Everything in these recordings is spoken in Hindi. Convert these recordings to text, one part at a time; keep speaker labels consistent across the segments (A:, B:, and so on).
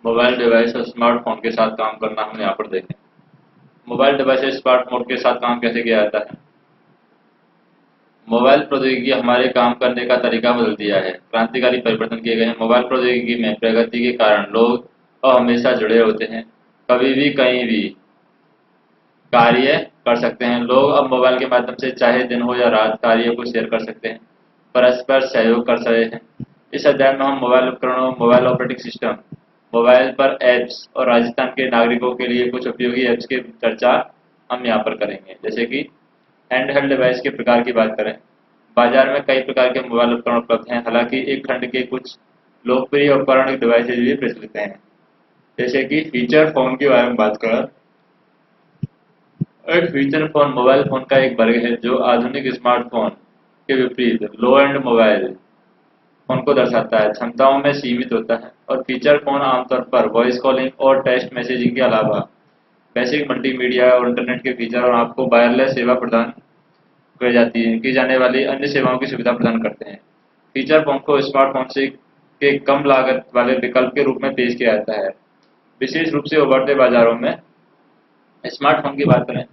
A: मोबाइल डिवाइस और स्मार्टफोन के साथ काम करना हम यहाँ पर देखें। मोबाइल डिवाइस और स्मार्टफोन के साथ काम कैसे किया जाता है। मोबाइल प्रौद्योगिकी हमारे काम करने का तरीका बदल दिया है। क्रांतिकारी परिवर्तन किए गए हैं। मोबाइल प्रौद्योगिकी में प्रगति के कारण लोग अब हमेशा जुड़े होते हैं, कभी भी कहीं भी कार्य कर सकते हैं। लोग अब मोबाइल के माध्यम से चाहे दिन हो या रात कार्य को शेयर कर सकते हैं, परस्पर सहयोग कर सकते हैं। इस अध्याय में हम मोबाइल उपकरणों, मोबाइल ऑपरेटिंग सिस्टम, मोबाइल पर ऐप्स और राजस्थान के नागरिकों के लिए कुछ उपयोगी ऐप्स की चर्चा हम यहाँ पर करेंगे। जैसे कि हैंड हेल्ड डिवाइस के प्रकार की बात करें, बाजार में कई प्रकार के मोबाइल उपकरण उपलब्ध हैं। हालांकि एक खंड के कुछ लोकप्रिय उपकरण डिवाइसेज भी प्रचलित हैं। जैसे कि फीचर फोन के बारे में बात करें, एक फीचर फोन मोबाइल फोन का एक वर्ग है जो आधुनिक स्मार्टफोन के विपरीत लो एंड मोबाइल फोन को दर्शाता है, क्षमताओं में सीमित होता है। और फीचर फोन आमतौर पर वॉइस कॉलिंग और टेक्स्ट मैसेजिंग के अलावा बेसिक मल्टीमीडिया और इंटरनेट के फीचर और आपको वायरलेस सेवा प्रदान की जाने वाली अन्य सेवाओं की सुविधा प्रदान करते हैं। फीचर फोन को स्मार्टफोन से के कम लागत वाले विकल्प के रूप में पेश किया जाता है, विशेष रूप से उभरते बाजारों में। स्मार्टफोन की बात करें,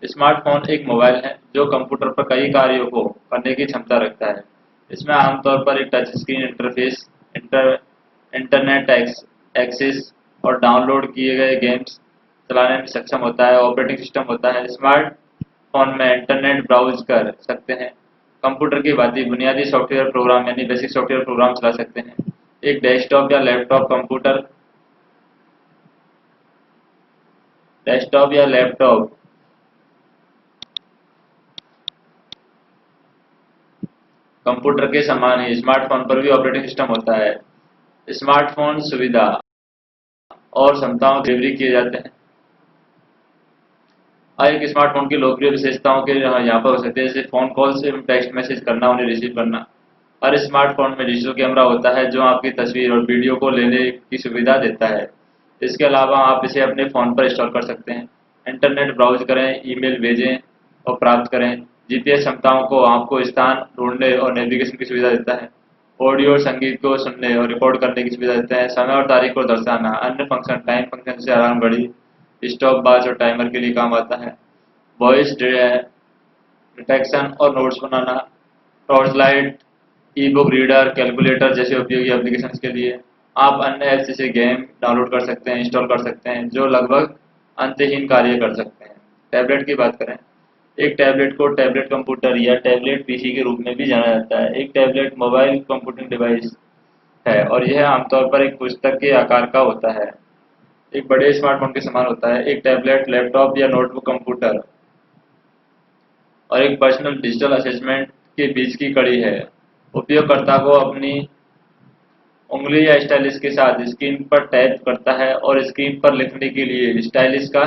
A: स्मार्टफोन एक मोबाइल है जो कंप्यूटर पर कई कार्यों को करने की क्षमता रखता है। इसमें आमतौर पर एक touch screen interface, internet access और डाउनलोड किए गए गेम्स चलाने में सक्षम होता है। ऑपरेटिंग सिस्टम होता है, स्मार्टफोन में इंटरनेट ब्राउज कर सकते हैं। कंप्यूटर की भांति बुनियादी सॉफ्टवेयर प्रोग्राम यानी बेसिक सॉफ्टवेयर प्रोग्राम चला सकते हैं। एक डेस्कटॉप या लैपटॉप कंप्यूटर के समान ही स्मार्टफोन पर भी ऑपरेटिंग सिस्टम होता है। स्मार्टफोन सुविधा और क्षमताओं डिलीवरी किए जाते हैं। एक स्मार्टफोन की लोकप्रिय विशेषताओं के यहाँ पर हो सकते हैं, जैसे फोन कॉल से टेक्स्ट मैसेज करना, उन्हें रिसीव करना। हर स्मार्टफोन में डिजिटल कैमरा होता है जो आपकी तस्वीर और वीडियो को लेने की सुविधा देता है। इसके अलावा आप इसे अपने फ़ोन पर इंस्टॉल कर सकते हैं। इंटरनेट ब्राउज करें, ईमेल भेजें और प्राप्त करें। जीपीएस क्षमताओं को आपको स्थान ढूंढने और नेविगेशन की सुविधा देता है। ऑडियो और संगीत को सुनने और रिकॉर्ड करने की सुविधा देता है। समय और तारीख को दर्शाना, अन्य फंक्शन टाइम फंक्शन से अलार्म घड़ी, स्टॉप वॉच और टाइमर के लिए काम आता है। वॉइस डिटेक्शन और नोट्स बनाना, torch light, e book reader, calculator जैसे उपयोगी एप्लीकेशंस के लिए। आप अन्य ऐप्स जैसे गेम डाउनलोड कर सकते हैं, इंस्टॉल कर सकते हैं, जो लगभग अंतहीन कार्य कर सकते हैं। टैबलेट की बात करें, एक टैबलेट को टैबलेट कंप्यूटर या टैबलेट पीसी के रूप में भी जाना जाता है। एक टैबलेट मोबाइल कंप्यूटिंग डिवाइस है और यह आमतौर पर एक पुस्तक के आकार का होता है, एक बड़े स्मार्टफोन के समान होता है। एक टैबलेट लैपटॉप या नोटबुक कंप्यूटर और एक पर्सनल डिजिटल असेसमेंट के बीच की कड़ी है। उपयोगकर्ता को अपनी उंगली या स्टाइलिस के साथ स्क्रीन पर टैप करता है और स्क्रीन पर लिखने के लिए स्टाइलिस का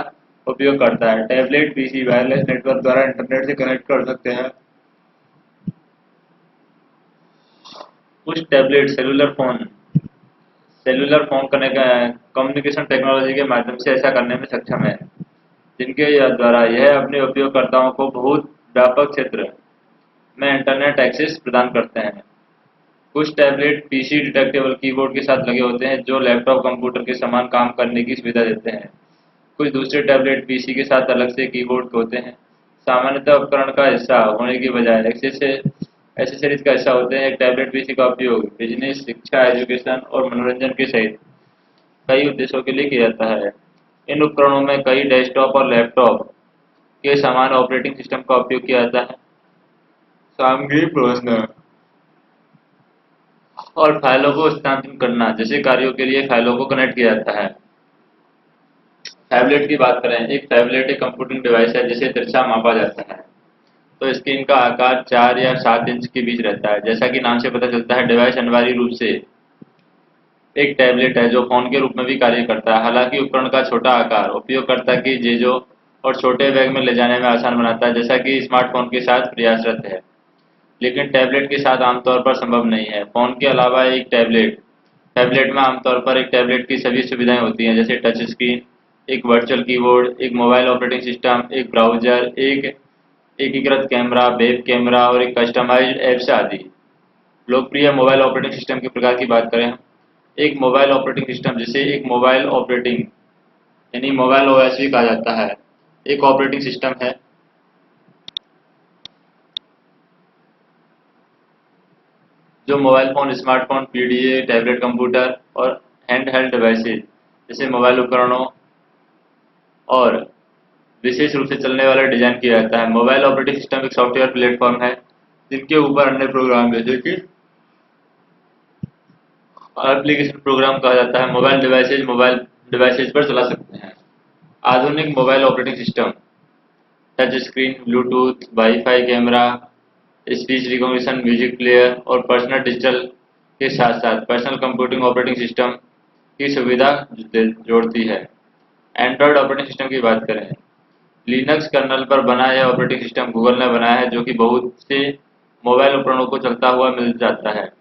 A: उपयोग करता है। टैबलेट पीसी वायरलेस नेटवर्क द्वारा इंटरनेट से कनेक्ट कर सकते हैं। कुछ tablet cellular phone communication technology के माध्यम से ऐसा करने में सक्षम है, जिनके द्वारा यह अपने उपयोगकर्ताओं को बहुत व्यापक क्षेत्र में इंटरनेट एक्सेस प्रदान करते हैं। कुछ टैबलेट पीसी डिटेक्टेबल कीबोर्ड के साथ लगे होते हैं जो लैपटॉप कंप्यूटर के समान काम करने की सुविधा देते हैं। कुछ दूसरे टैबलेट पीसी के साथ अलग से कीबोर्ड होते हैं, सामान्यतः उपकरण का हिस्सा होने की बजाय एक्सेसरीज का हिस्सा होते हैं। एक टैबलेट पीसी का उपयोग बिजनेस, शिक्षा, एजुकेशन और मनोरंजन के सहित कई उद्देश्यों के लिए किया जाता है। इन उपकरणों में कई डेस्कटॉप और लैपटॉप के समान ऑपरेटिंग सिस्टम का उपयोग किया जाता है। सामग्री प्रबंधन और फाइलों को स्थानांतरित करना जैसे कार्यों के लिए फाइलों को कनेक्ट किया जाता है। टैबलेट की बात करें, एक टैबलेट एक कंप्यूटिंग डिवाइस है जिसे तिरछा मापा जाता है, तो स्क्रीन का आकार 4 या 7 इंच के बीच रहता है। जैसा कि नाम से पता चलता है, डिवाइस अनिवार्य रूप से एक टैबलेट है जो फोन के रूप में भी कार्य करता है। हालांकि उपकरण का छोटा आकार उपयोगकर्ता की जेबों और छोटे बैग में ले जाने में आसान बनाता है, जैसा कि स्मार्टफोन के साथ प्रयासरत है, लेकिन टैबलेट के साथ आमतौर पर संभव नहीं है। फोन के अलावा एक टैबलेट में आमतौर पर एक टैबलेट की सभी सुविधाएं होती हैं, जैसे टच स्क्रीन, एक वर्चुअल कीबोर्ड, एक मोबाइल ऑपरेटिंग सिस्टम, एक ब्राउजर, एक एकीकृत कैमरा, वेब कैमरा और एक कस्टमाइज्ड ऐप्स आदि। लोकप्रिय मोबाइल ऑपरेटिंग सिस्टम के प्रकार की बात करें, एक मोबाइल ऑपरेटिंग सिस्टम, जिसे एक मोबाइल ऑपरेटिंग यानी मोबाइल ओएस भी कहा जाता है, एक ऑपरेटिंग सिस्टम है जो mobile phone, smartphone, PDA, tablet, computer और हैंडहेल्ड डिवाइसेज जैसे मोबाइल उपकरणों और विशेष रूप से चलने वाला डिज़ाइन किया जाता है। मोबाइल ऑपरेटिंग सिस्टम एक सॉफ्टवेयर प्लेटफॉर्म है जिनके ऊपर अन्य प्रोग्राम जैसे कि एप्लीकेशन प्रोग्राम कहा जाता है मोबाइल डिवाइसेज पर चला सकते हैं। आधुनिक mobile operating system touch screen, Bluetooth, wifi, camera, speech recognition, music player और पर्सनल डिजिटल के साथ साथ पर्सनल कंप्यूटिंग ऑपरेटिंग सिस्टम की सुविधा जोड़ती है। एंड्रॉयड ऑपरेटिंग सिस्टम की बात करें, लिनक्स कर्नल पर बना यह ऑपरेटिंग सिस्टम गूगल ने बनाया है, जो कि बहुत से मोबाइल उपकरणों को चलता हुआ मिल जाता है।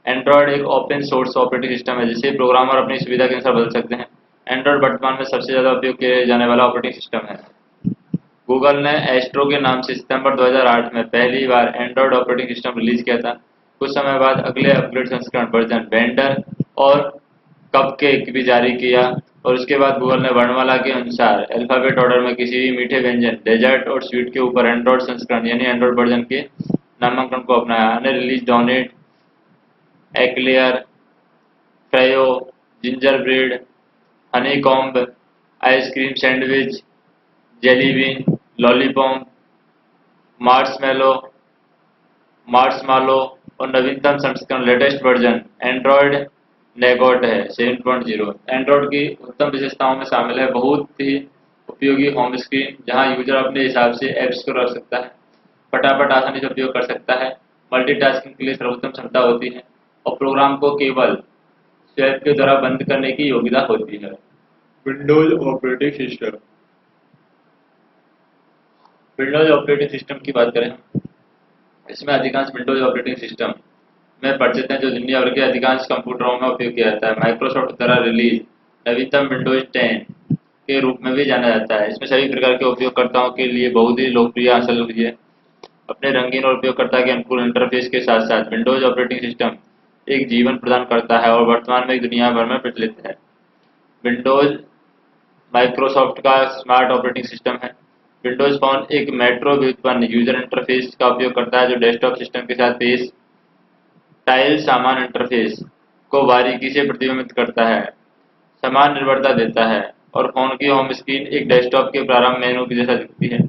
A: एंड्रॉयड एक ओपन सोर्स ऑपरेटिंग सिस्टम है जिसे प्रोग्रामर अपनी सुविधा के अनुसार बदल सकते हैं। एंड्रॉयड वर्तमान में सबसे ज़्यादा उपयोग किए जाने वाला ऑपरेटिंग सिस्टम है। गूगल ने एस्ट्रो के नाम से सितंबर 2008 में पहली बार एंड्रॉयड ऑपरेटिंग सिस्टम रिलीज किया था। कुछ समय बाद अगले अपग्रेड संस्करण वर्जन वेंडर और कपकेक भी जारी किया और उसके बाद गूगल ने वर्णमाला के अनुसार अल्फाबेट ऑर्डर में किसी भी मीठे व्यंजन, डेजर्ट और स्वीट के ऊपर एंड्रॉयड संस्करण यानी एंड्रॉयड वर्जन के नामांकन को अपनाया। अन्य release Donut, Eclair, Froyo, Gingerbread, Honeycomb, Ice Cream Sandwich, Jelly Bean, Lollipop, Marshmallow, Marshmallow और नवीनतम संस्करण लेटेस्ट वर्जन एंड्रॉयड नैगोट है 7.0। एंड्रॉयड की उत्तम विशेषताओं में शामिल है बहुत ही उपयोगी होम स्क्रीन, जहां यूजर अपने हिसाब से ऐप्स को रख सकता है, फटाफट आसानी से उपयोग कर सकता है, मल्टीटास्किंग के लिए सर्वोत्तम क्षमता होती है और प्रोग्राम को केवल स्वैप के द्वारा बंद करने की योग्यता होती है। Windows operating system, Windows operating system की बात करें, इसमें अधिकांश विंडोज ऑपरेटिंग सिस्टम में परिचित हैं जो दुनिया भर के अधिकांश कंप्यूटरों में उपयोग किया जाता है। माइक्रोसॉफ्ट द्वारा रिलीज नवीनतम विंडोज 10 के रूप में भी जाना जाता है। इसमें सभी प्रकार के उपयोगकर्ताओं के लिए बहुत ही लोकप्रिय हासिल हुई है। अपने रंगीन और उपयोगकर्ता के अनुकूल इंटरफेस के साथ साथ विंडोज ऑपरेटिंग सिस्टम एक जीवन प्रदान करता है और वर्तमान में दुनिया भर में प्रचलित है। विंडोज माइक्रोसॉफ्ट का स्मार्ट ऑपरेटिंग सिस्टम है। विंडोज फोन एक मेट्रो व्युत्पन्न यूजर इंटरफेस का उपयोग करता है जो डेस्कटॉप सिस्टम के साथ पेश टाइल समान इंटरफेस को बारीकी से प्रतिबिंबित करता है, समान निर्भरता देता है और फोन की होम स्क्रीन एक डेस्कटॉप के प्रारंभ मेनू की जैसा दिखती है।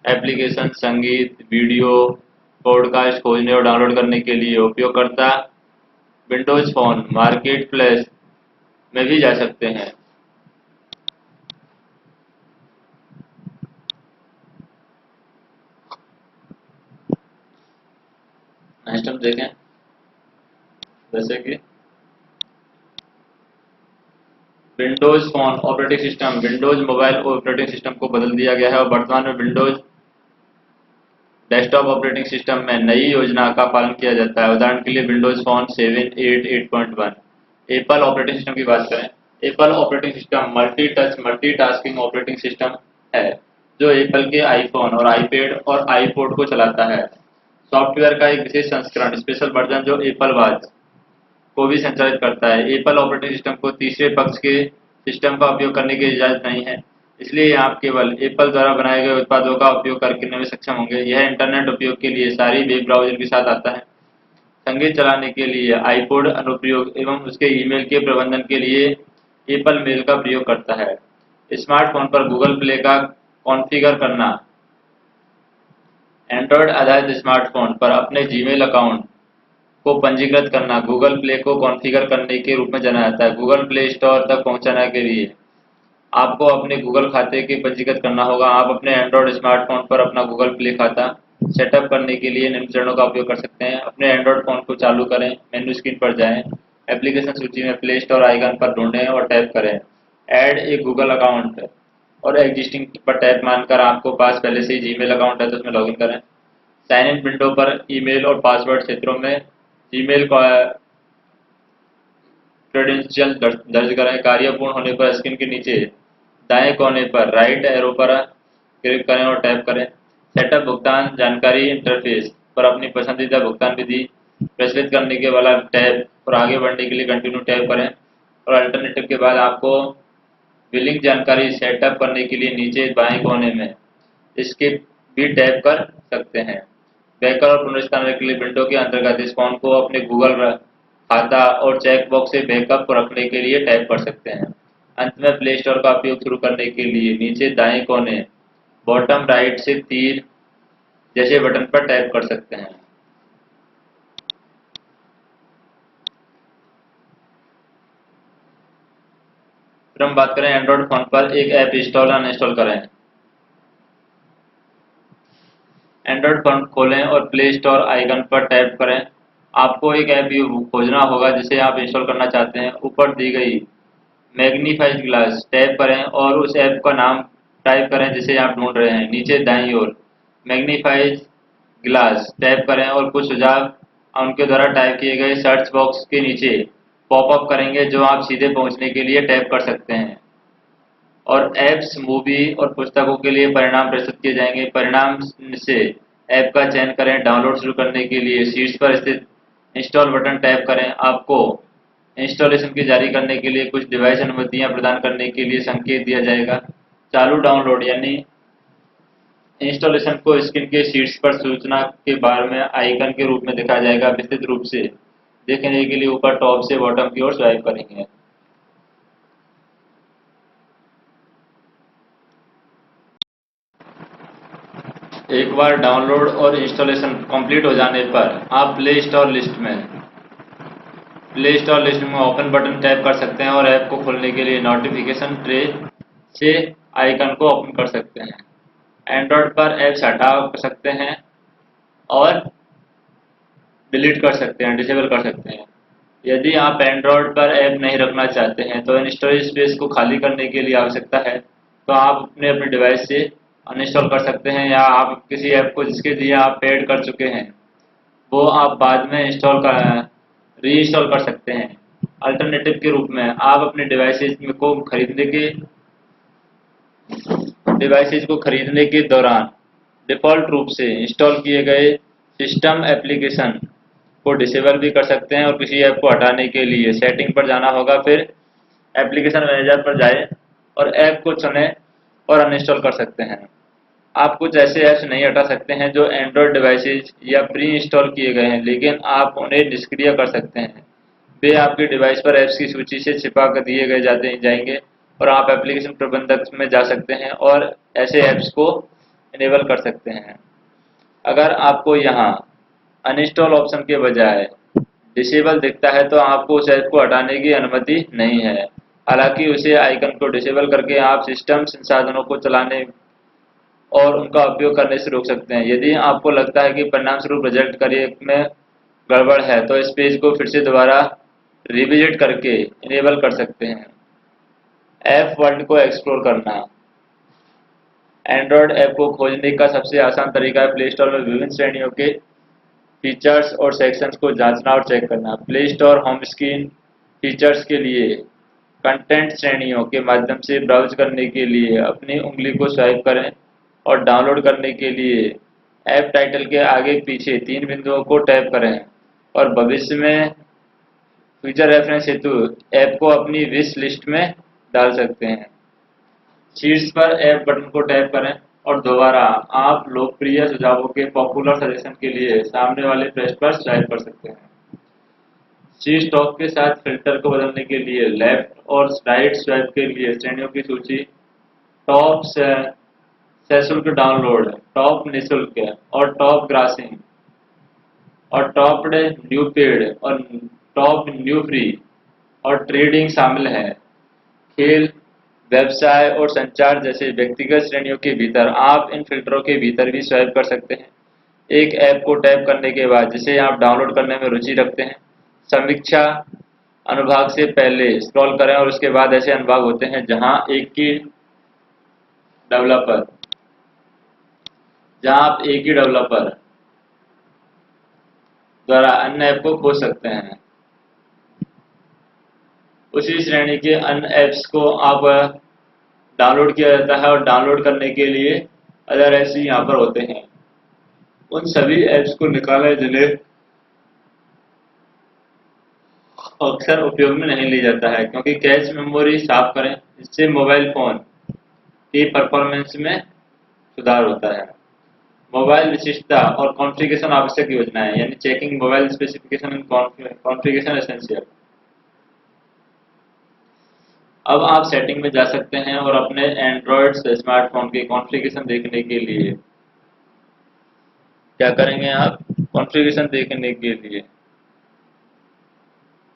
A: एप्लीकेशन, संगीत, वीडियो, पॉडकास्ट खोजने और डाउनलोड करने के लिए उपयोगकर्ता विंडोज फोन मार्केट प्लेस में भी जा सकते हैं। नेक्स्ट हम देखें, जैसे कि Windows phone operating system Windows mobile operating system को बदल दिया गया है और वर्तमान में विंडोज डेस्कटॉप ऑपरेटिंग सिस्टम में नई योजना का पालन किया जाता है। उदाहरण के लिए Windows phone 7, 8, 8.1। Apple operating system की बात करें, Apple operating system multi touch multitasking operating system है जो एप्पल के आईफोन और आईपैड और आईपॉड को चलाता है। सॉफ्टवेयर का एक विशेष संस्करण स्पेशल वर्जन जो एप्पल वॉच को भी संचालित करता है। एप्पल ऑपरेटिंग सिस्टम को तीसरे पक्ष के सिस्टम का उपयोग करने की इजाज़त नहीं है, इसलिए आप केवल एप्पल द्वारा बनाए गए उत्पादों का उपयोग करने में सक्षम होंगे। यह इंटरनेट उपयोग के लिए सारी वेब ब्राउज़र के साथ आता है, संगीत चलाने के लिए आईपॉड अनुप्रयोग एवं उसके ईमेल के प्रबंधन के लिए एप्पल मेल का प्रयोग करता है। स्मार्टफोन पर गूगल प्ले का कॉन्फ़िगर करना, एंड्रॉयड आधारित स्मार्टफोन पर अपने जीमेल अकाउंट को पंजीकृत करना गूगल प्ले को कॉन्फ़िगर करने के रूप में जाना जाता है। गूगल प्ले स्टोर तक पहुंचने के लिए आपको अपने गूगल खाते के पंजीकृत करना होगा। आप अपने एंड्रॉयड स्मार्टफोन पर अपना गूगल प्ले खाता सेटअप करने के लिए निम्न चरणों का उपयोग कर सकते हैं। अपने एंड्रॉयड फ़ोन को चालू करें, मेन्यू स्क्रीन पर जाएं, एप्लीकेशन सूची में प्ले स्टोर आइकन पर ढूंढें और टैप करें ऐड ए गूगल अकाउंट और एग्जिस्टिंग पर टैप मानकर आपको पास पहले से ही जीमेल अकाउंट है तो उसमें लॉगिन करें। साइन इन विंडो पर ईमेल और पासवर्ड क्षेत्रों में जीमेल क्रेडेंशियल दर्ज करें। कार्य पूर्ण होने पर स्क्रीन के नीचे दाएं कोने पर राइट एरो पर क्लिक करें और टैप करें। सेटअप भुगतान जानकारी इंटरफेस पर अपनी पसंदीदा भुगतान विधि प्रचलित करने के वाला टैब और आगे बढ़ने के लिए कंटिन्यू टैब करें और अल्टरनेटिव के बाद आपको बिलिंग जानकारी सेटअप करने के लिए नीचे बाएं कोने में इसके भी टैब कर सकते हैं। बैकअप और पुनर्स्थापन के लिए विंडो के अंतर्गत इस फॉर्म को अपने गूगल खाता और चेक बॉक्स से बैकअप को रखने के लिए टैब कर सकते हैं। अंत में प्ले स्टोर का उपयोग शुरू करने के लिए नीचे दाएं कोने बॉटम राइट से तीर जैसे बटन पर टैप कर सकते हैं। फिर हम बात करें एंड्रॉइड फोन पर एक ऐप इंस्टॉल अनइंस्टॉल करें। एंड्रॉइड फोन खोलें और प्ले स्टोर आइकन पर टैप करें। आपको एक ऐप खोजना होगा जिसे आप इंस्टॉल करना चाहते हैं। ऊपर दी गई मैग्नीफाइंग ग्लास टैप करें और उस ऐप का नाम टाइप करें जिसे आप ढूंढ रहे हैं। नीचे दाईं ओर मैग्नीफाइंग ग्लास टैप करें और कुछ सुझाव उनके द्वारा टाइप किए गए सर्च बॉक्स के नीचे पॉपअप करेंगे जो आप सीधे पहुंचने के लिए टैप कर सकते हैं। और ऐप्स, मूवी और पुस्तकों के लिए परिणाम प्रस्तुत किए जाएंगे। परिणाम से ऐप का चयन करें। डाउनलोड शुरू करने के लिए शीर्ष पर स्थित इंस्टॉल बटन टैप करें। आपको इंस्टॉलेशन की जारी करने के लिए कुछ डिवाइस अनुमतियां प्रदान करने के लिए संकेत दिया जाएगा। चालू डाउनलोड यानी इंस्टॉलेशन को स्क्रीन के शीर्ष पर सूचना के बार में आइकन के रूप में दिखाया जाएगा। विस्तृत रूप से देखने के लिए ऊपर टॉप से बॉटम की ओर स्वाइप करेंगे। एक बार डाउनलोड और इंस्टॉलेशन कंप्लीट हो जाने पर आप प्ले स्टोर लिस्ट में ओपन बटन टैप कर सकते हैं और ऐप को खोलने के लिए नोटिफिकेशन ट्रे से आइकन को ओपन कर सकते हैं। एंड्रॉयड पर ऐप्स हटा सकते हैं और डिलीट कर सकते हैं, डिसेबल कर सकते हैं। यदि आप एंड्रॉयड पर ऐप नहीं रखना चाहते हैं तो इन स्टोरेज स्पेस को खाली करने के लिए आवश्यकता है तो आप अपने अपने डिवाइस से अनइंस्टॉल कर सकते हैं या आप किसी ऐप को जिसके लिए आप पेड कर चुके हैं वो आप बाद में री इंस्टॉल कर सकते हैं। अल्टरनेटिव के रूप में आप अपने डिवाइसेज को खरीदने के दौरान डिफ़ॉल्ट रूप से इंस्टॉल किए गए सिस्टम एप्लीकेशन को डिसेबल भी कर सकते हैं और किसी ऐप को हटाने के लिए सेटिंग पर जाना होगा। फिर एप्लीकेशन मैनेजर पर जाएं और ऐप को चुनें और अनइंस्टॉल कर सकते हैं। आप कुछ ऐसे ऐप्स नहीं हटा सकते हैं जो एंड्रॉयड डिवाइसेज या प्री इंस्टॉल किए गए हैं, लेकिन आप उन्हें निष्क्रिय कर सकते हैं। वे आपके डिवाइस पर ऐप्स की सूची से छिपा कर दिए गए जाएंगे और आप एप्लीकेशन प्रबंधक में जा सकते हैं और ऐसे ऐप्स को इनेबल कर सकते हैं। अगर आपको यहाँ अनइंस्टॉल ऑप्शन के बजाय डिसेबल दिखता है तो आपको उस ऐप को हटाने की अनुमति नहीं है। हालांकि उसे आइकन को डिसेबल करके आप सिस्टम संसाधनों को चलाने और उनका उपयोग करने से रोक सकते हैं। यदि आपको लगता है कि परिणामस्वरूप रिजल्ट करियर में गड़बड़ है तो इस पेज को फिर से दोबारा रिविजिट करके इनेबल कर सकते हैं। ऐप वर्ल्ड को एक्सप्लोर करना। एंड्रॉयड ऐप को खोजने का सबसे आसान तरीका है प्ले स्टोर में विभिन्न श्रेणियों के फीचर्स और सेक्शंस को जांचना और चेक करना। Play store home screen features के लिए कंटेंट श्रेणियों के माध्यम से ब्राउज करने के लिए अपनी उंगली को स्वाइप करें और डाउनलोड करने के लिए ऐप टाइटल के आगे पीछे 3 बिंदुओं को टैप करें और भविष्य में फीचर रेफरेंस हेतु ऐप को अपनी विश लिस्ट में डाल सकते हैं। शीर्ष पर ऐप बटन को टैप करें और दोबारा आप लोकप्रिय सुझावों के पॉपुलर सजेशन के लिए सामने वाले पृष्ठ पर स्वाइप कर सकते हैं। शीर्ष टॉप के साथ फिल्टर को बदलने के लिए लेफ्ट और राइट स्वाइप के लिए श्रेणियों की सूची, टॉप सशुल्क डाउनलोड, टॉप निःशुल्क और टॉप ग्रासिंग और टॉप न्यू पेड और टॉप न्यू फ्री और ट्रेडिंग शामिल है। खेल, व्यवसाय और संचार जैसे व्यक्तिगत श्रेणियों के भीतर आप इन फिल्टरों के भीतर भी स्वाइप कर सकते हैं। एक ऐप को टैप करने के बाद जिसे आप डाउनलोड करने में रुचि रखते हैं, समीक्षा अनुभाग से पहले स्क्रॉल करें और उसके बाद ऐसे अनुभाग होते हैं जहां आप एक ही डेवलपर द्वारा अन्य ऐप को खोज सकते हैं। उसी श्रेणी के अन्य ऐप्स को आप डाउनलोड किया जाता है और डाउनलोड करने के लिए अदर ऐप्स यहाँ पर होते हैं। उन सभी ऐप्स को निकालें जिन्हें अक्सर उपयोग में नहीं ली जाता है, क्योंकि कैश मेमोरी साफ करें, इससे मोबाइल फ़ोन की परफॉर्मेंस में सुधार होता है। मोबाइल विशिष्टता और कॉन्फ़िगरेशन आवश्यक योजनाएं, यानी checking mobile specification and configuration essential. अब आप सेटिंग में जा सकते हैं और अपने एंड्रॉयड स्मार्टफोन की कॉन्फ़िगरेशन देखने के लिए क्या करेंगे आप? कॉन्फ़िगरेशन देखने के लिए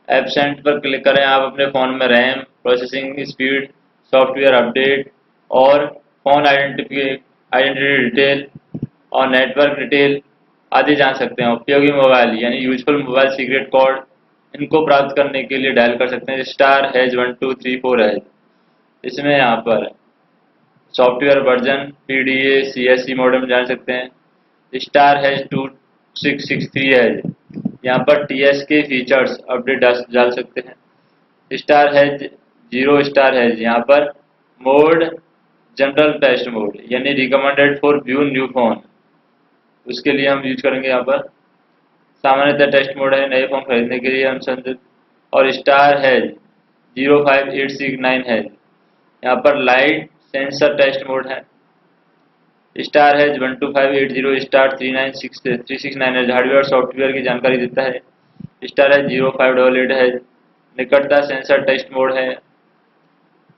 A: एब्सेंट पर क्लिक करें। आप अपने फ़ोन में RAM, processing speed, software update और फ़ोन आइडेंटिटी डिटेल और नेटवर्क डिटेल आदि जान सकते हैं। उपयोगी मोबाइल यानी यूजफुल मोबाइल सीक्रेट कोड, इनको प्राप्त करने के लिए डायल कर सकते हैं *#12345#। इसमें यहाँ पर software version, PDA, CSE modem जान सकते हैं। *#2663#। यहाँ पर TS के फीचर्स अपडेट डाल सकते हैं। *#0 यहाँ पर मोड, जनरल टेस्ट मोड यानी recommended for view new phone, उसके लिए हम यूज करेंगे। यहाँ पर सामान्यतः टेस्ट मोड है, नए फोन खरीदने के लिए अनुशंसित। और *#05869#। यहाँ पर लाइट सेंसर टेस्ट मोड है। *#12580*369 हार्डवेयर और सॉफ्टवेयर की जानकारी देता है। *#0588 निकटता सेंसर टेस्ट मोड है।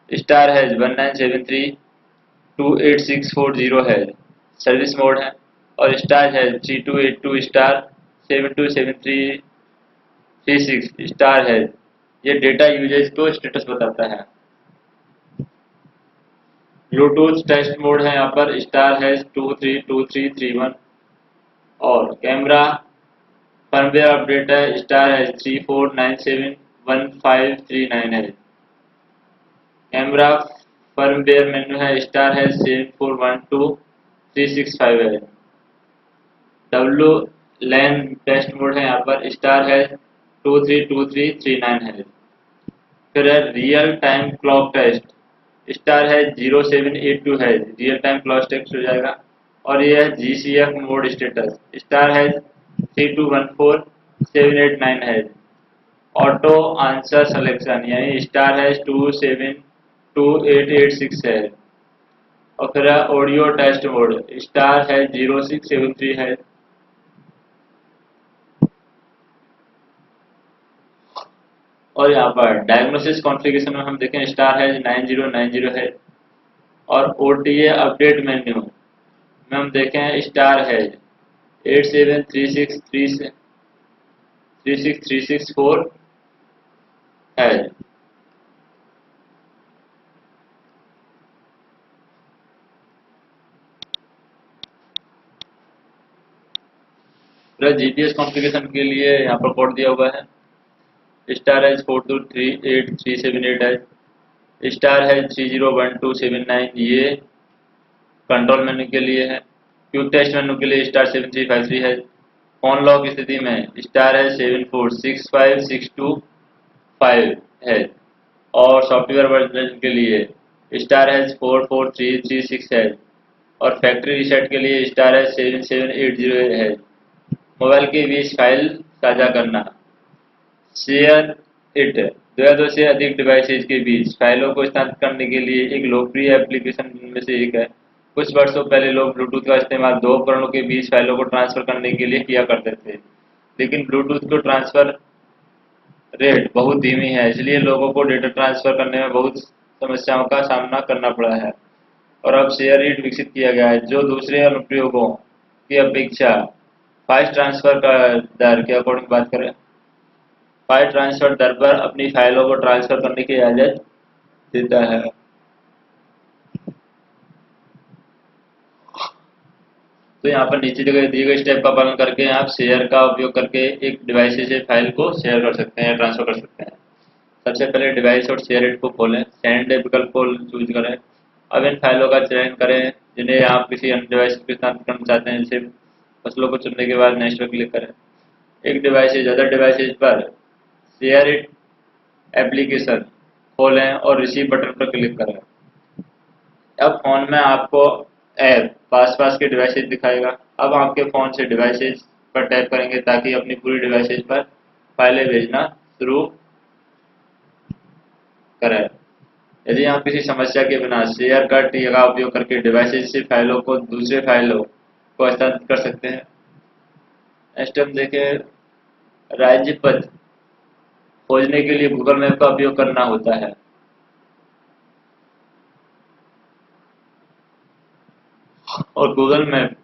A: *#19732864 सर्विस मोड है। और *#3282*727336 ये डेटा यूजेज को स्टेटस बताता है। ब्लूटूथ टेस्ट मोड है यहाँ पर *#232331। और कैमरा फर्मवेयर अपडेट है *#34971539 कैमरा फर्मवेयर मेन्यू है *#741236 डब्ल्यू लैन टेस्ट मोड है यहाँ पर *#232339। फिर है real time clock test *#0782 real time clock test हो जाएगा। और ये है GCF mode status *#321478 auto answer selection यानी *#2728886 और फिर है ऑडियो टेस्ट मोड *#0673 और यहाँ पर डायग्नोसिस कॉन्फ़िगरेशन में हम देखें *#9090 और OTA अपडेट मेन्यू में हम देखें *#87363634 GPS कॉन्फ़िगरेशन के लिए यहाँ पर कोड दिया हुआ है *#423837 *#301279 ये कंट्रोल मेन्यू के लिए है। क्विक टेस्ट मेन्यू के लिए *7353 है। फोन लॉक स्थिति में *746562 और सॉफ्टवेयर वर्जन के लिए *#44336 और फैक्ट्री रीसेट के लिए *#7780 मोबाइल के बीच फाइल साझा करना, शेयर इट, दो से अधिक डिवाइसेज के बीच फाइलों को स्थानांतरित करने के लिए एक लोकप्रिय एप्लीकेशन में से एक है। कुछ वर्षों पहले लोग ब्लूटूथ का इस्तेमाल दो उपकरणों के बीच फाइलों को ट्रांसफर करने के लिए किया करते थे, लेकिन ब्लूटूथ को ट्रांसफर रेट बहुत धीमी है, इसलिए लोगों को डेटा ट्रांसफर करने में बहुत समस्याओं का सामना करना पड़ा है। और अब शेयर इट विकसित किया गया है, जो दूसरे अनुप्रयोगों की अपेक्षा फाइल ट्रांसफर का दर के अकॉर्डिंग बात करें, फाइल ट्रांसफर दर पर अपनी फाइलों को ट्रांसफर करने की इजाज़त देता है। तो यहाँ पर नीचे दिए गए स्टेप का पालन करके आप शेयर का उपयोग करके एक डिवाइस से फाइल को शेयर कर सकते हैं, ट्रांसफर कर सकते हैं। सबसे पहले डिवाइस और शेयर इट को खोलें, सेंड विकल्प को चूज करें। अब इन फाइलों का चयन करें जिन्हें आप किसी अन्य डिवाइस के साथ करना चाहते हैं। जैसे फसलों को चुनने के बाद नेक्स्ट पर क्लिक करें। एक डिवाइसेज अदर डिवाइसेज पर शेयर इट एप्लीकेशन खोलें और रिसीव बटन पर क्लिक करें। अब फोन में आपको ऐप पास के डिवाइसेज दिखाएगा। अब आपके फ़ोन से डिवाइसेज पर टैप करेंगे ताकि अपनी पूरी डिवाइसेज पर फाइलें भेजना शुरू करें। यदि आप किसी समस्या के बिना शेयर कट का उपयोग करके डिवाइसेज से फाइलों को दूसरे फाइलों को हस्तांतरित कर सकते हैं। नेक्स्ट हम देखें, राज्य पथ खोजने के लिए गूगल मैप का उपयोग करना होता है। और गूगल मैप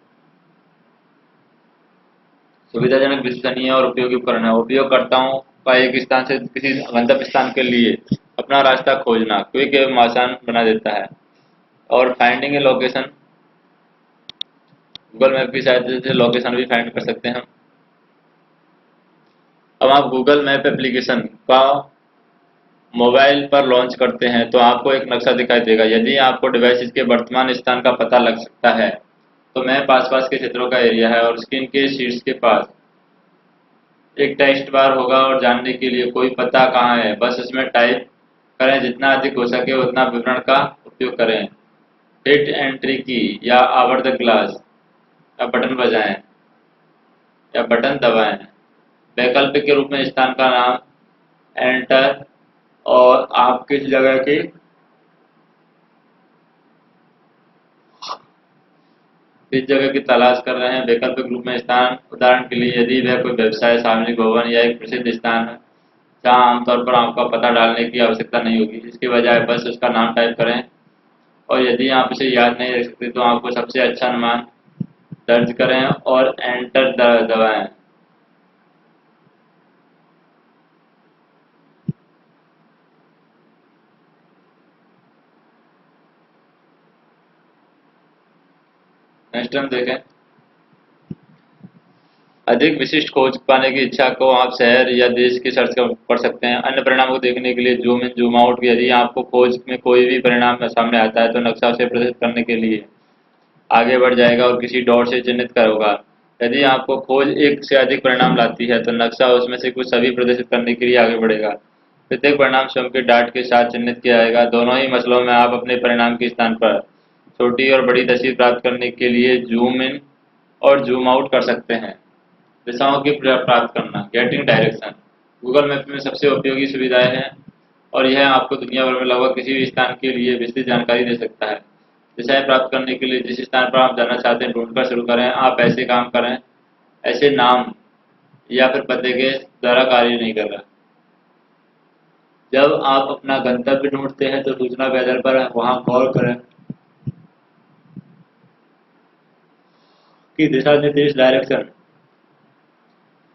A: सुविधाजनक, विश्वसनीय और उपयोगी उपकरण है। उपयोगकर्ताओं का एक स्थान से किसी गंतव्य स्थान के लिए अपना रास्ता खोजना क्विक एवं आसान बना देता है। और फाइंडिंग ए लोकेशन, गूगल मैप की सहायता से लोकेशन भी फाइंड कर सकते हैं। अब आप गूगल मैप एप्लीकेशन का मोबाइल पर लॉन्च करते हैं तो आपको एक नक्शा दिखाई देगा। यदि आपको डिवाइस के वर्तमान स्थान का पता लग सकता है तो मैप आसपास के क्षेत्रों का एरिया है और स्क्रीन के शीर्ष के पास एक टेक्स्ट बार होगा और जानने के लिए कोई पता कहाँ है बस उसमें टाइप करें। जितना अधिक हो सके उतना विवरण का उपयोग करें। हिट एंट्री की या आवर द ग्लास या बटन बजाएं या बटन दबाएं। वैकल्पिक के रूप में स्थान का नाम एंटर और आप किस जगह की तलाश कर रहे हैं। वैकल्पिक रूप में स्थान, उदाहरण के लिए यदि वह कोई व्यवसाय, सार्वजनिक भवन या एक प्रसिद्ध स्थान है जहाँ आमतौर पर आपका पता डालने की आवश्यकता नहीं होगी, इसके बजाय बस उसका नाम टाइप करें। और यदि आप इसे याद नहीं रख सकते तो आपको सबसे अच्छा अनुमान दर्ज करें और एंटर दबाएं। नेक्स्ट हम देखें, अधिक विशिष्ट खोज पाने की इच्छा को आप शहर या देश की सर्च कर सकते हैं। अन्य परिणामों को देखने के लिए जूम इन जूम आउट, यदि आपको खोज में कोई भी परिणाम सामने आता है तो नक्शा उसे प्रदर्शित करने के लिए आगे बढ़ जाएगा और किसी डॉट से चिन्हित करोगा। यदि आपको खोज एक से अधिक परिणाम लाती है तो नक्शा उसमें से कुछ सभी प्रदर्शित करने के लिए आगे बढ़ेगा। प्रत्येक परिणाम स्वयं के डाट के साथ चिन्हित किया जाएगा। दोनों ही मसलों में आप अपने परिणाम के स्थान पर छोटी और बड़ी तस्वीर प्राप्त करने के लिए जूम इन और जूम आउट कर सकते हैं। दिशाओं की प्राप्त करना, गेटिंग डायरेक्शन, गूगल मैप में सबसे उपयोगी सुविधाएं हैं और यह आपको दुनिया भर में लगभग किसी भी स्थान के लिए विस्तृत जानकारी दे सकता है। दिशाएं प्राप्त करने के लिए जिस स्थान पर आप जाना चाहते हैं ढूंढकर शुरू करें। आप ऐसे काम करें, ऐसे नाम या फिर पते के द्वारा कार्य नहीं कर रहा। जब आप अपना गंतव्य ढूंढते हैं तो सूचना के आधार पर वहां गौर करें कि दिशा निर्देश डायरेक्शन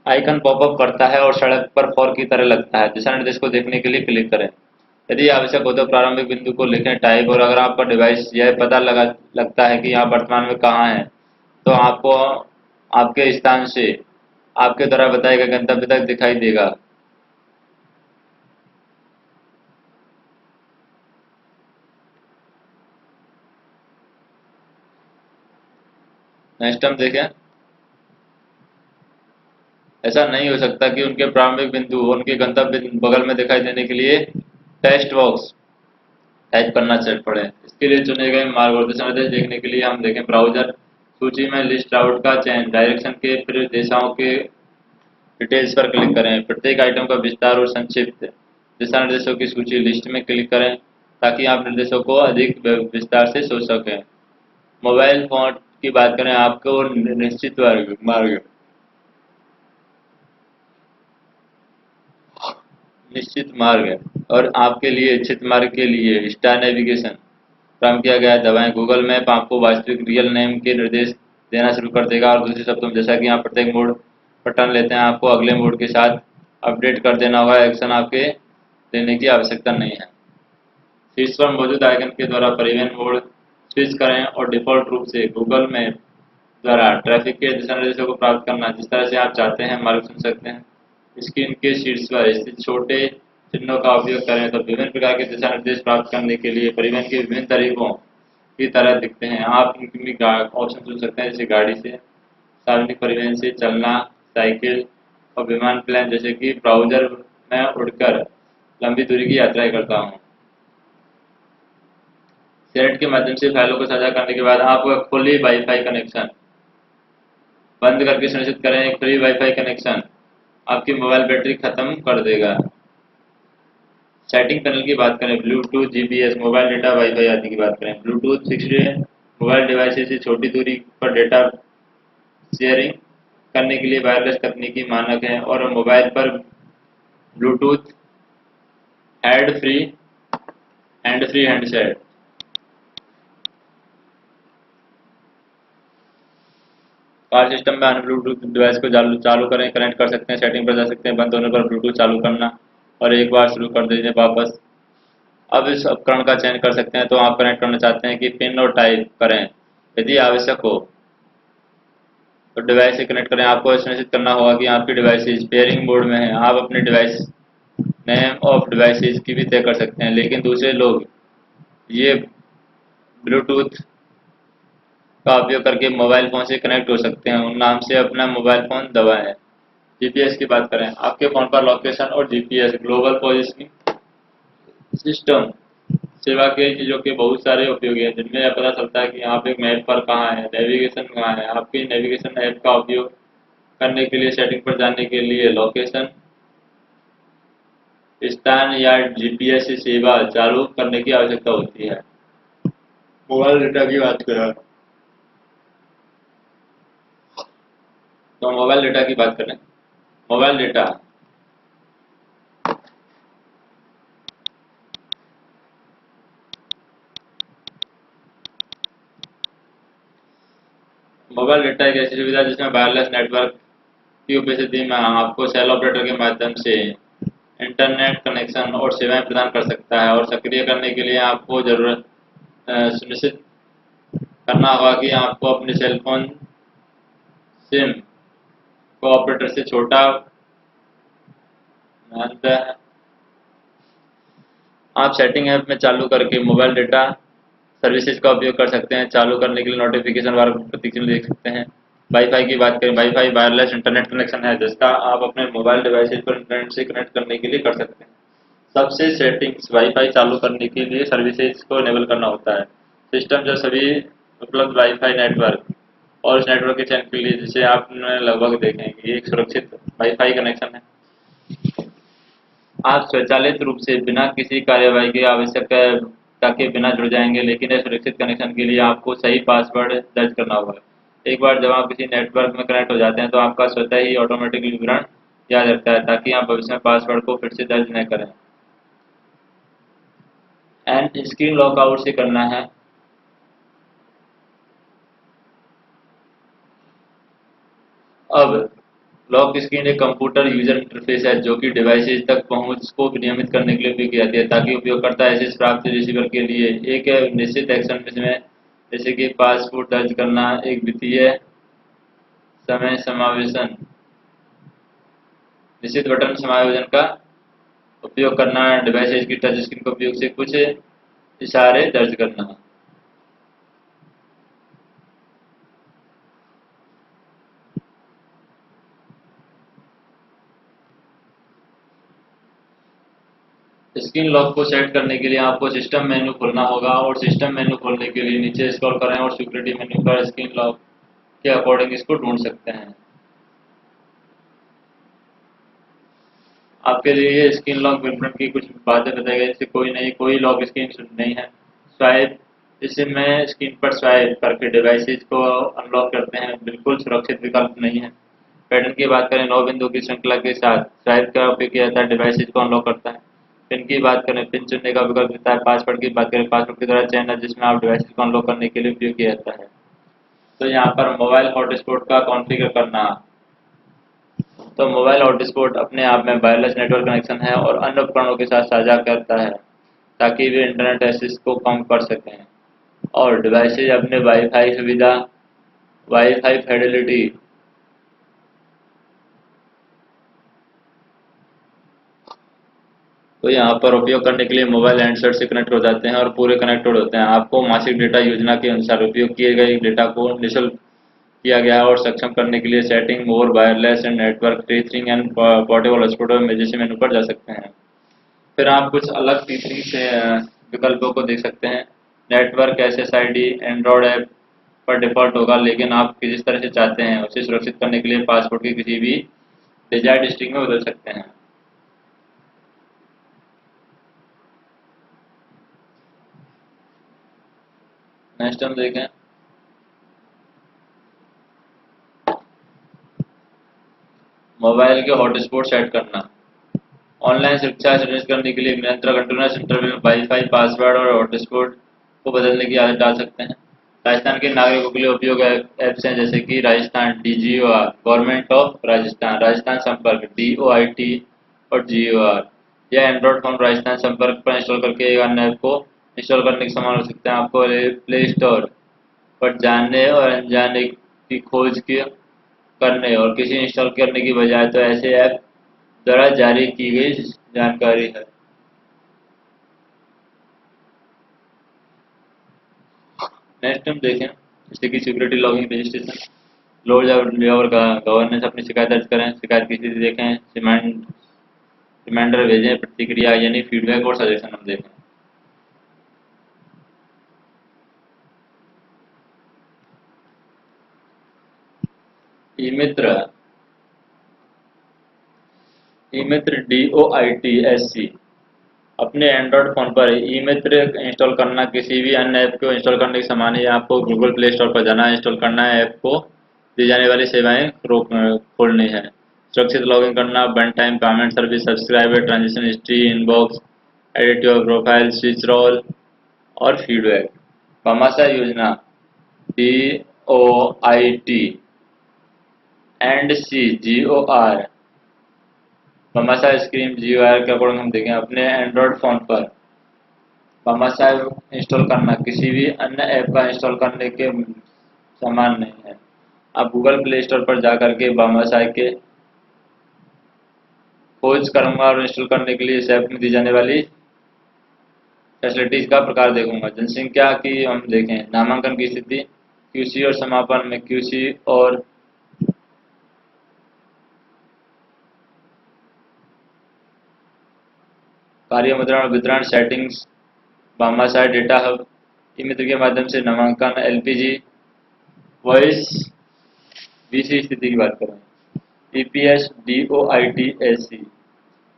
A: आइकन पॉपअप करता है और सड़क पर फॉर की तरह लगता है। दिशा निर्देश को देखने के लिए क्लिक करें। यदि आवश्यक हो तो प्रारंभिक बिंदु को लिखें, टाइप, और अगर आपका डिवाइस यह पता लगता है कि आप वर्तमान में कहाँ हैं तो आपको आपके स्थान से आपके द्वारा बताए गए गंतव्य तक दिखाई देगा। नेक्स्ट हम देखें, ऐसा नहीं हो सकता कि उनके प्रारंभिक बिंदु उनके गंतव्य बगल में दिखाई देने के लिए टेक्स्ट बॉक्स टाइप करना चल पड़े। इसके लिए चुने गए मार्ग और दिशा निर्देश देखने के लिए हम देखें ब्राउजर सूची में लिस्ट आउट का चयन, डायरेक्शन के, फिर दिशाओं के डिटेल्स पर क्लिक करें। प्रत्येक आइटम का विस्तार और संक्षिप्त दिशा निर्देशों की सूची लिस्ट में क्लिक करें ताकि आप निर्देशों को अधिक विस्तार से सोच सकें। मोबाइल फोन की बात करें, आपको निश्चित मार्ग निश्चित मार्ग है और आपके लिए इच्छित मार्ग के लिए स्टार नेविगेशन प्रारंभ किया गया है। दबाएं। गूगल मैप आपको वास्तविक रियल नेम के निर्देश देना शुरू कर देगा और दूसरे शब्दों में जैसा कि आप प्रत्येक मोड पर टर्न लेते हैं आपको अगले मोड के साथ अपडेट कर देना होगा। एक्शन आपके लेने की आवश्यकता नहीं है। शीर्ष पर मौजूद आइकन के द्वारा परिवहन मोड स्विच करें और डिफ़ॉल्ट रूप से गूगल मैप द्वारा ट्रैफिक के दिशा निर्देशों को प्राप्त करना जिस तरह से आप चाहते हैं मार्ग चुन सकते हैं। स्क्रीन के शीर्ष पर स्थित छोटे चिन्हों का उपयोग करें तो विभिन्न प्रकार के दिशा निर्देश प्राप्त करने के लिए परिवहन के विभिन्न तरीकों की तरह दिखते हैं। आप इनकी ऑप्शन चुन सकते हैं जैसे गाड़ी से, सार्वजनिक परिवहन से, चलना, साइकिल और विमान, प्लेन। जैसे कि ब्राउजर में उड़कर लंबी दूरी की यात्राएं करता हूँ। शेयर्ड के माध्यम से फाइलों को साझा करने के बाद आपको एक खुली वाईफाई कनेक्शन बंद करके सुनिश्चित करें। एक फ्री वाईफाई कनेक्शन आपकी मोबाइल बैटरी खत्म कर देगा। सेटिंग पैनल की बात करें, Bluetooth, GPS, mobile data, wifi आदि की बात करें। ब्लूटूथ फिक्स्ड मोबाइल डिवाइसेस से छोटी दूरी पर डेटा शेयरिंग करने के लिए वायरलेस तकनीकी मानक है, और मोबाइल पर Bluetooth hand free handset. Car system में अन्य ब्लूटूथ डिवाइस को चालू चालू करें, कनेक्ट कर सकते हैं, सेटिंग पर जा सकते हैं, बंद होने पर ब्लूटूथ चालू करना और एक बार शुरू कर दीजिए वापस। अब इस उपकरण का चयन कर सकते हैं, तो आप कनेक्ट करना चाहते हैं कि पिन और टाइप करें, यदि आवश्यक हो तो डिवाइस से कनेक्ट करें। आपको सुनिश्चित करना होगा कि आपकी डिवाइसेज पेयरिंग मोड में है। आप अपने डिवाइस नेम ऑफ डिवाइसेज की भी तय कर सकते हैं, लेकिन दूसरे लोग ये ब्लूटूथ का उपयोग करके मोबाइल फ़ोन से कनेक्ट हो सकते हैं। उन नाम से अपना मोबाइल फ़ोन दबाएं। जीपीएस की बात करें, आपके फ़ोन पर लोकेशन और जीपीएस ग्लोबल पोजिशनिंग सिस्टम सेवा के चीज़ों के बहुत सारे उपयोग हैं, जिनमें यह पता चलता है कि आप एक मैप पर कहाँ हैं, नेविगेशन कहाँ है। आपकी नेविगेशन ऐप का उपयोग करने के लिए सेटिंग पर जाने के लिए लोकेशन स्थान या जीपीएस सेवा चालू करने की आवश्यकता होती है। मोबाइल डेटा की बात करें, तो मोबाइल डेटा की बात करें। मोबाइल डेटा मोबाइल डेटा एक ऐसी सुविधा है जिसमें वायरलेस नेटवर्क की उपस्थिति में आपको सेल ऑपरेटर के माध्यम से इंटरनेट कनेक्शन और सेवाएं प्रदान कर सकता है, और सक्रिय करने के लिए आपको जरूरत सुनिश्चित करना होगा कि आपको अपने सेल फोन सिम को ऑपरेटर से छोटा मानता है। आप सेटिंग ऐप में चालू करके मोबाइल डेटा सर्विसेज का उपयोग कर सकते हैं। चालू करने के लिए नोटिफिकेशन बार प्रतीक्षा देख सकते हैं। वाईफाई की बात करें, वाईफाई वायरलेस इंटरनेट कनेक्शन है जिसका आप अपने मोबाइल डिवाइसेज पर इंटरनेट से कनेक्ट करने के लिए कर सकते हैं। सबसे सेटिंग्स वाईफाई चालू करने के लिए सर्विसेज को इनेबल करना होता है। सिस्टम जो सभी उपलब्ध वाईफाई नेटवर्क और उस नेटवर्क के चयन के लिए, जिसे आप लगभग देखेंगे एक सुरक्षित वाईफाई कनेक्शन है। आप स्वचालित रूप से बिना किसी कार्यवाही की आवश्यकता के बिना जुड़ जाएंगे, लेकिन इस सुरक्षित कनेक्शन के लिए आपको सही पासवर्ड दर्ज करना होगा। एक बार जब आप किसी नेटवर्क में कनेक्ट हो जाते हैं तो आपका स्वतः ही ऑटोमेटिक विवरण याद रखता है, ताकि आप भविष्य में पासवर्ड को फिर से दर्ज न करें। एंड स्क्रीन लॉकआउट से करना है। अब लॉक स्क्रीन एक कंप्यूटर यूजर इंटरफेस है जो कि डिवाइसेज तक पहुंच को नियमित करने के लिए उपयोग की जाती है, ताकि उपयोगकर्ता एसेस प्राप्त रिसीवर के लिए एक निश्चित एक्शन में, जैसे कि पासवर्ड दर्ज करना, एक वित्तीय समय समावेशन, निश्चित बटन समायोजन का उपयोग करना, डिवाइसेज की टच स्क्रीन के उपयोग से कुछ इशारे दर्ज करना। स्क्रीन लॉक को सेट करने के लिए आपको सिस्टम मेन्यू खोलना होगा, और सिस्टम मेन्यू खोलने के लिए नीचे स्क्रॉल करें और सिक्योरिटी मेन्यू पर स्क्रीन लॉक के अकॉर्डिंग इसको ढूंढ सकते हैं। आपके लिए स्क्रीन लॉक विवरण की कुछ बातें बताई गई, जैसे कोई लॉक स्क्रीन नहीं है। स्वाइप, इसे में स्क्रीन पर स्वाइप करके डिवाइसेज को अनलॉक करते हैं, बिल्कुल सुरक्षित विकल्प नहीं है। पैटर्न की बात करें, 9 बिंदु की श्रृंखला के साथ स्वाइप का उपयोग किया जाता है, डिवाइसेज को अनलॉक करता है। पिन की बात करें, पिन चुनने का विकल्प देता है। पासवर्ड की बात करें, पासवर्ड की तरह चयन है जिसमें आप डिवाइसेज को अनलॉक करने के लिए उपयोग किया जाता है। तो यहाँ पर मोबाइल हॉटस्पॉट का कॉन्फ़िगर करना, तो मोबाइल हॉटस्पॉट अपने आप में वायरलेस नेटवर्क कनेक्शन है और अन्य उपकरणों के साथ साझा करता है, ताकि वे इंटरनेट एक्सेस को कम कर सकें, और डिवाइसेज अपने वाईफाई सुविधा, वाईफाई फिडेलिटी, तो यहाँ पर उपयोग करने के लिए मोबाइल हैंडसेट से कनेक्ट हो जाते हैं और पूरे कनेक्टेड होते हैं। आपको मासिक डेटा योजना के अनुसार उपयोग किए गए डेटा को निःशुल्क किया गया है, और सक्षम करने के लिए setting more wireless and network tethering and portable hotspot में जैसे मेनू पर जा सकते हैं। फिर आप कुछ अलग टीथरिंग से विकल्पों को देख सकते हैं। नेटवर्क SSID एंड्रॉयड ऐप पर डिफ़ॉल्ट होगा, लेकिन आप जिस तरह से चाहते हैं उसे सुरक्षित करने के लिए पासवर्ड की किसी भी डिजायर्ड स्ट्रिंग में बदल सकते हैं। नेक्स्ट हम देखें मोबाइल के हॉटस्पॉट सेट करना। ऑनलाइन सुरक्षा सुनिश्चित करने के लिए नियंत्रक कंट्रोलर इंटरवल में वाईफाई पासवर्ड और हॉटस्पॉट को बदलने की आदत डाल सकते हैं। राजस्थान के नागरिकों के लिए उपयोग ऐप्स हैं जैसे कि Rajasthan DGOR, government of Rajasthan, Rajasthan संपर्क DOIT और GOR। यह एंड्रॉइड फोन राजस्थान संपर्क पर इंस्टॉल करके एक अन्य ऐप को इंस्टॉल करने के समान हो सकते हैं। आपको प्ले स्टोर पर जानने और अनजाने की खोज की करने और किसी इंस्टॉल करने की बजाय तो ऐसे ऐप द्वारा जारी की गई जानकारी है। नेक्स्ट हम देखें जैसे कि सिक्योरिटी लॉगिंग रजिस्ट्रेशन। लोड और गवर्नेंस अपनी शिकायत दर्ज करें, शिकायत की स्थिति देखें, रिमाइंडर भेजें, प्रतिक्रिया यानी फीडबैक और सजेशन हम देखें। ई मित्र DOITSC अपने एंड्रॉइड फ़ोन पर ई मित्र इंस्टॉल करना किसी भी अन्य ऐप को इंस्टॉल करने के समान है। आपको गूगल प्ले स्टोर पर जाना है, इंस्टॉल करना है, ऐप को दी जाने वाली सेवाएं खोलनी है। सुरक्षित लॉगिन करना, one time payment service, subscriber, transaction history, inbox, edit your profile, switch role और फीडबैक। भामाशाह योजना DOIT&C GOR। Bhamashah screen GOR के अकॉर्डिंग हम देखें अपने एंड्रॉइड फ़ोन पर भामाशाह इंस्टॉल करना किसी भी अन्य ऐप का इंस्टॉल करने के समान नहीं है। आप गूगल प्ले स्टोर पर जाकर के भामाशाह के खोज करूंगा और इंस्टॉल करने के लिए इस ऐप में दी जाने वाली फैसिलिटीज का प्रकार देखूंगा। जनसंख्या की हम देखें, नामांकन की स्थिति, QC और समापन में QC और कार्य मुद्रण और वितरण सेटिंग्स, भामाशाह डेटा हब। ई मित्र के माध्यम से नामांकन, LPG वॉइस VC स्थिति की बात करें, EPS DOITSC।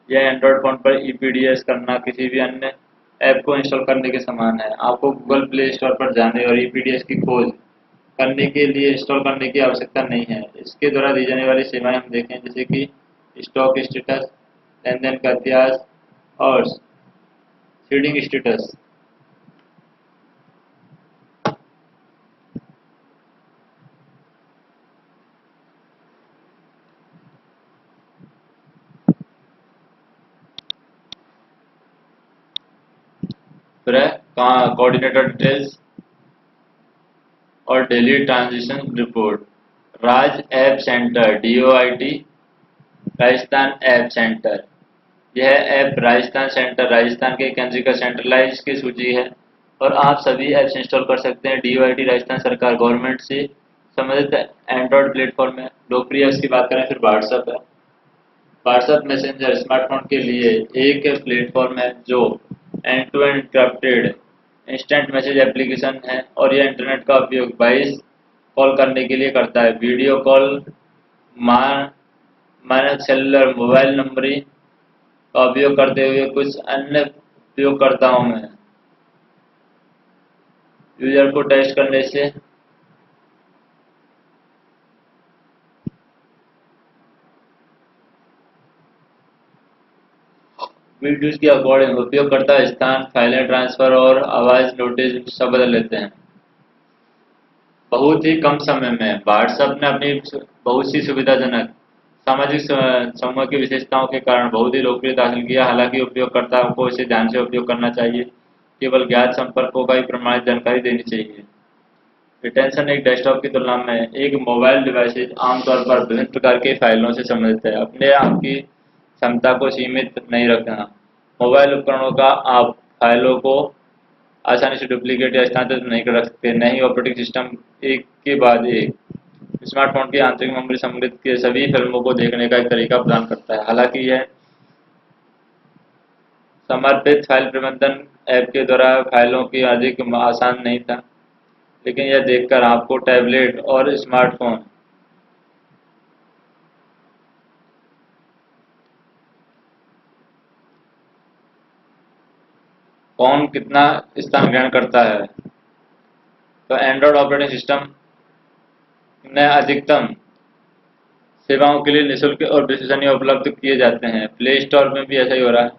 A: यह एंड्रॉइड फोन पर EPDS करना किसी भी अन्य ऐप को इंस्टॉल करने के समान है। आपको गूगल प्ले स्टोर पर जाने और EPDS की खोज करने के लिए इंस्टॉल करने की आवश्यकता नहीं है। इसके द्वारा दी जाने वाली सेवाएं हम देखें जैसे कि स्टॉक स्टेटस, लेन देन का इतिहास और सीडिंग स्टेटस। फिर है कोऑर्डिनेटर डिटेल्स और daily transition report. Raj app centre DOIT, Rajasthan app centre. यह ऐप राजस्थान सेंटर राजस्थान के केंद्र का सेंट्रलाइज की सूची है और आप सभी ऐप्स इंस्टॉल कर सकते हैं। DOIT राजस्थान सरकार गवर्नमेंट से संबंधित एंड्रॉइड प्लेटफॉर्म है। लोकप्रिय ऐप्स की बात करें फिर व्हाट्सएप है। व्हाट्सएप मैसेंजर स्मार्टफोन के लिए एक प्लेटफॉर्म है जो end to end crypted instant message application है और यह इंटरनेट का उपयोग 22 कॉल करने के लिए करता है। वीडियो कॉल मानक सेलुलर मोबाइल नंबरिंग का उपयोग करते हुए कुछ अन्य उपयोगकर्ताओं में यूजर को टेस्ट करने से वीडियोज के अकॉर्डिंग उपयोगकर्ता स्थान, फाइलें ट्रांसफर और आवाज नोटिस सब बदल लेते हैं बहुत ही कम समय में। व्हाट्सएप ने अपनी बहुत सी सुविधाजनक सामाजिक समूह की विशेषताओं के कारण बहुत ही लोकप्रियता हासिल किया। हालांकि उपयोगकर्ताओं को इसे ध्यान से उपयोग करना चाहिए, केवल ज्ञात संपर्कों का ही प्रमाणित जानकारी देनी चाहिए। रिटेंशन एक डेस्कटॉप की तुलना में एक मोबाइल डिवाइस आमतौर पर विभिन्न प्रकार के फाइलों से संबंधित है। अपने आप की क्षमता को सीमित नहीं रखना। मोबाइल उपकरणों का आप फाइलों को आसानी से डुप्लीकेट या स्थानांतरित नहीं कर सकते। न ही ऑपरेटिंग सिस्टम एक के बाद एक स्मार्टफोन की आंतरिक मेमोरी सम्मिलित के सभी फिल्मों को देखने का एक तरीका प्रदान करता है। हालांकि यह समर्पित फाइल प्रबंधन ऐप के द्वारा फाइलों की अधिक आसान नहीं था, लेकिन यह देखकर आपको टैबलेट और स्मार्टफोन कौन कितना स्थान ग्रहण करता है। तो एंड्रॉयड ऑपरेटिंग सिस्टम में अधिकतम सेवाओं के लिए निःशुल्क और विश्वसनीय उपलब्ध किए जाते हैं। प्ले स्टोर में भी ऐसा ही हो रहा है।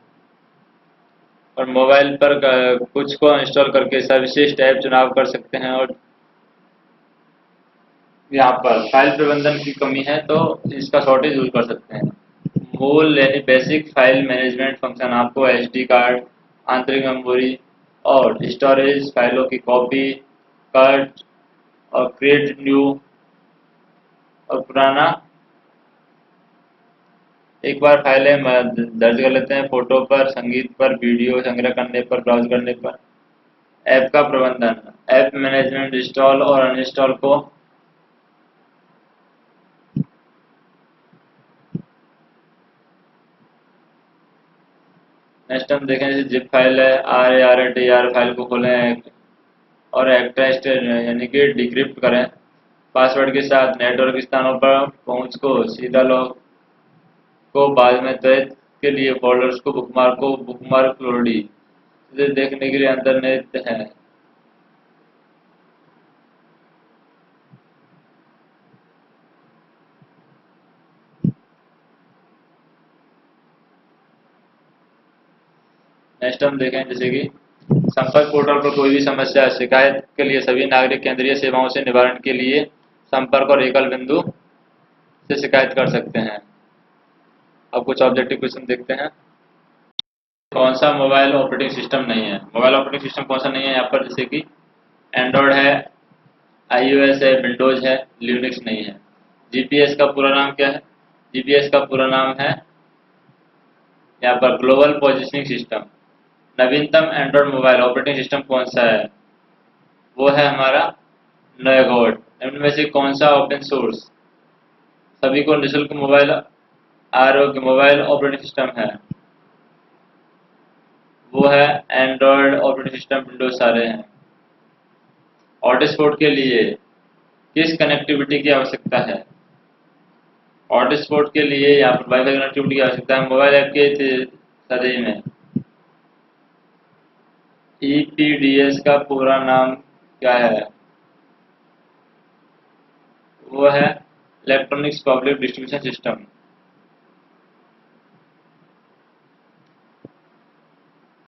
A: और मोबाइल पर कुछ को इंस्टॉल करके सर्वश्रेष्ठ ऐप चुनाव कर सकते हैं। और यहाँ पर फाइल प्रबंधन की कमी है तो इसका शॉर्टेज यूज कर सकते हैं। मूल यानी बेसिक फाइल मैनेजमेंट फंक्शन आपको एसडी कार्ड, आंतरिक मेमोरी और स्टोरेज फाइलों की कॉपी, कट और क्रिएट न्यू और पुराना एक बार फाइलें दर्ज कर लेते हैं। फोटो पर, संगीत पर, वीडियो संग्रह करने पर, ब्राउज करने पर। ऐप का प्रबंधन, ऐप मैनेजमेंट, इंस्टॉल और अनइंस्टॉल को नेक्स्ट हम देखें। जैसे जिप फाइल है, RAR फाइल को खोलें और एक्सट्रैक्ट यानी कि डिक्रिप्ट करें पासवर्ड के साथ। नेटवर्क स्थानों पर पहुंच को सीधा लॉग को बाद में तय के लिए फोल्डर्स को बुकमार्क लोडी इसे देखने के लिए अंतर्निहित है। नेक्स्ट हम देखें जैसे कि संपर्क पोर्टल पर कोई भी समस्या शिकायत के लिए सभी नागरिक केंद्रीय सेवाओं से निवारण के लिए संपर्क और एकल बिंदु से शिकायत कर सकते हैं। अब कुछ ऑब्जेक्टिव क्वेश्चन देखते हैं। कौन सा मोबाइल ऑपरेटिंग सिस्टम नहीं है? मोबाइल ऑपरेटिंग सिस्टम कौन सा नहीं है यहाँ पर? जैसे कि एंड्रॉयड है, iOS है, विंडोज है, लिनक्स नहीं है। जीपीएस का पूरा नाम क्या है? जीपीएस का पूरा नाम है यहाँ पर ग्लोबल पोजिशनिंग सिस्टम। नवीनतम एंड्रॉयड मोबाइल ऑपरेटिंग सिस्टम कौन सा है? वो है हमारा नोएगॉट। इनमें से कौन सा ओपन सोर्स सभी को निःशुल्क मोबाइल ऑपरेटिंग सिस्टम है? वो है एंड्रॉयड ऑपरेटिंग सिस्टम, विंडोज सारे हैं। हॉटस्पॉट के लिए किस कनेक्टिविटी की आवश्यकता है? हॉटस्पॉट के लिए यहाँ पर वाईफाई कनेक्टिविटी की आवश्यकता है। मोबाइल ऐप के सदी में EPDS का पूरा नाम क्या है? वो है इलेक्ट्रॉनिक्स पब्लिक डिस्ट्रीब्यूशन सिस्टम।